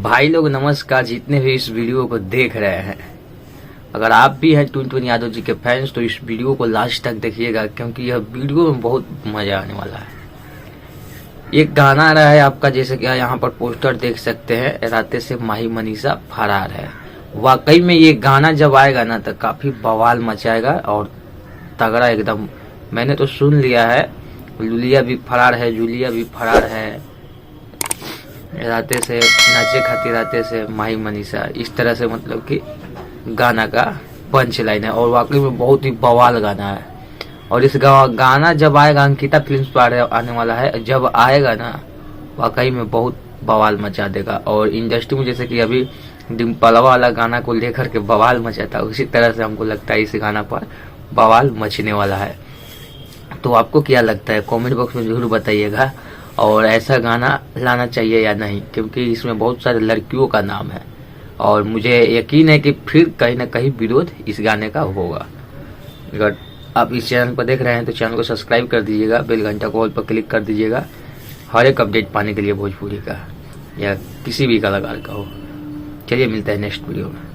भाई लोग नमस्कार, जितने भी इस वीडियो को देख रहे हैं, अगर आप भी हैं टुन टुन यादव जी के फैंस तो इस वीडियो को लास्ट तक देखिएगा, क्योंकि यह वीडियो में बहुत मजा आने वाला है। एक गाना आ रहा है आपका, जैसे कि यहाँ पर पोस्टर देख सकते हैं, राते से माही मनीषा फरार है। वाकई में ये गाना जब आएगा ना तो काफी बवाल मचाएगा और तगड़ा एकदम। मैंने तो सुन लिया है, लुलिया भी फरार है, जूलिया भी फरार है, राते से नाचे खाती राते से माही मनीषा, इस तरह से मतलब कि गाना का पंच लाइन है और वाकई में बहुत ही बवाल गाना है। और इस गाना जब आएगा, अंकिता फिल्म्स पर आने वाला है, जब आएगा ना वाकई में बहुत बवाल मचा देगा। और इंडस्ट्री में जैसे कि अभी डिम्पलवा वाला गाना को लेकर के बवाल मचा था, उसी तरह से हमको लगता है इस गाना पर बवाल मचने वाला है। तो आपको क्या लगता है कमेंट बॉक्स में जरूर बताइएगा, और ऐसा गाना लाना चाहिए या नहीं, क्योंकि इसमें बहुत सारे लड़कियों का नाम है और मुझे यकीन है कि फिर कहीं ना कहीं विरोध इस गाने का होगा। अगर आप इस चैनल पर देख रहे हैं तो चैनल को सब्सक्राइब कर दीजिएगा, बेल घंटा को ऑल पर क्लिक कर दीजिएगा, हर एक अपडेट पाने के लिए भोजपुरी का या किसी भी कलाकार का हो। चलिए मिलता है नेक्स्ट वीडियो में।